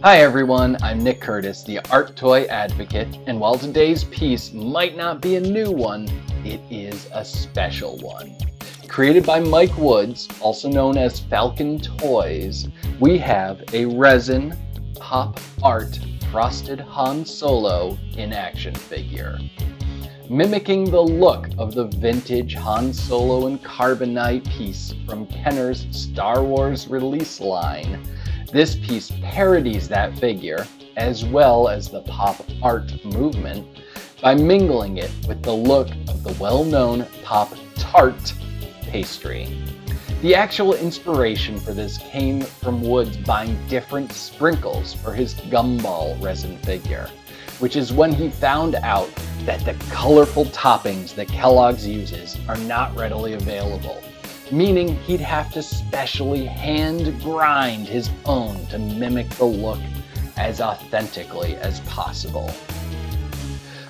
Hi everyone, I'm Nick Curtis, the Art Toy Advocate, and while today's piece might not be a new one, it is a special one. Created by Mike Woods, also known as Falcon Toys, we have a resin pop art frosted Han Solo in action figure. Mimicking the look of the vintage Han Solo and Carbonite piece from Kenner's Star Wars release line, this piece parodies that figure, as well as the pop art movement, by mingling it with the look of the well-known Pop Tart pastry. The actual inspiration for this came from Woods buying different sprinkles for his gumball resin figure, which is when he found out that the colorful toppings that Kellogg's uses are not readily available, meaning he'd have to specially hand grind his own to mimic the look as authentically as possible.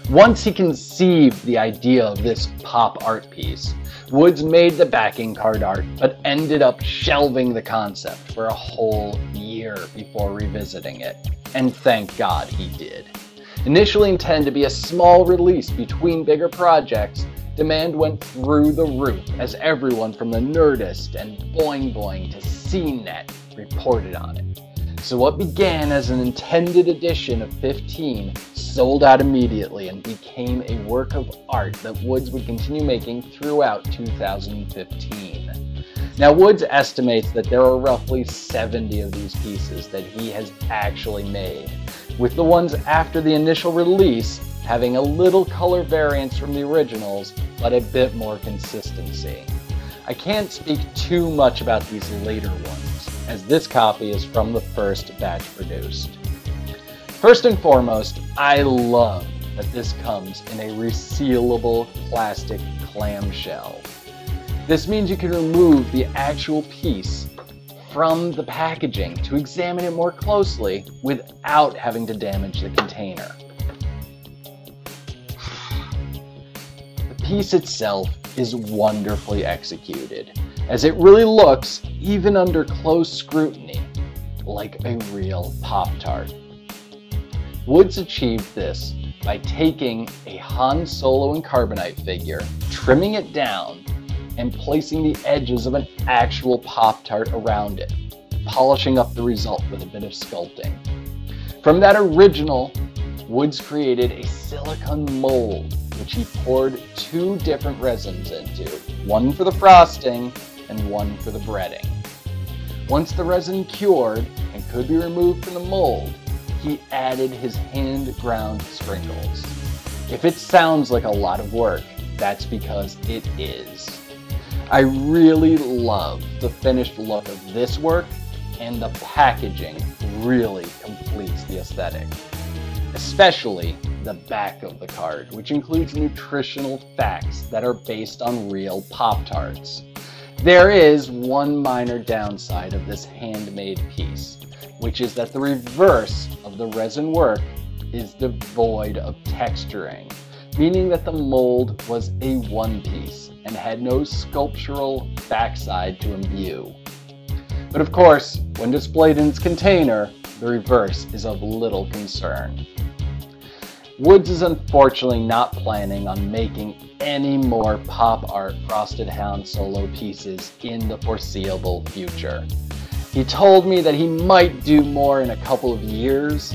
Once he conceived the idea of this pop art piece, Woods made the backing card art, but ended up shelving the concept for a whole year before revisiting it. And thank God he did. Initially intended to be a small release between bigger projects, demand went through the roof as everyone from the Nerdist and Boing Boing to CNET reported on it. So what began as an intended edition of 15 sold out immediately and became a work of art that Woods would continue making throughout 2015. Now Woods estimates that there are roughly 70 of these pieces that he has actually made, with the ones after the initial release having a little color variance from the originals, but a bit more consistency. I can't speak too much about these later ones, as this copy is from the first batch produced. First and foremost, I love that this comes in a resealable plastic clamshell. This means you can remove the actual piece from the packaging to examine it more closely without having to damage the container. The piece itself is wonderfully executed, as it really looks, even under close scrutiny, like a real Pop-Tart. Woods achieved this by taking a Han Solo and Carbonite figure, trimming it down, and placing the edges of an actual Pop-Tart around it, polishing up the result with a bit of sculpting. From that original, Woods created a silicone mold, which he poured two different resins into, one for the frosting and one for the breading. Once the resin cured and could be removed from the mold, he added his hand-ground sprinkles. If it sounds like a lot of work, that's because it is. I really love the finished look of this work, and the packaging really completes the aesthetic. Especially the back of the card, which includes nutritional facts that are based on real Pop-Tarts. There is one minor downside of this handmade piece, which is that the reverse of the resin work is devoid of texturing, meaning that the mold was a one piece and had no sculptural backside to imbue. But of course, when displayed in its container, the reverse is of little concern. Woods is unfortunately not planning on making any more pop art frosted Han Solo pieces in the foreseeable future. He told me that he might do more in a couple of years,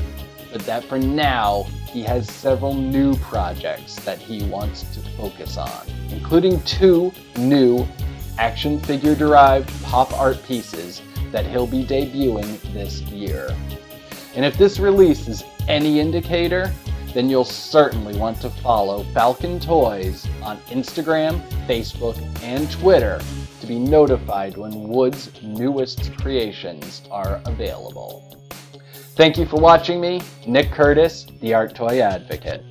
but that for now, he has several new projects that he wants to focus on, including two new action figure derived pop art pieces that he'll be debuting this year. And if this release is any indicator, then you'll certainly want to follow Falcon Toys on Instagram, Facebook, and Twitter to be notified when Woods' newest creations are available. Thank you for watching me, Nick Curtis, the Art Toy Advocate.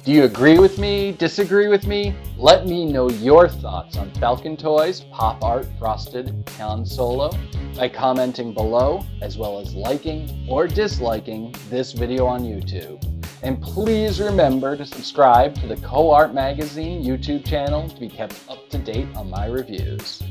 Do you agree with me? Disagree with me? Let me know your thoughts on Falcon Toys Pop Art Frosted Han Solo by commenting below, as well as liking or disliking this video on YouTube. And please remember to subscribe to the Co-Art Magazine YouTube channel to be kept up to date on my reviews.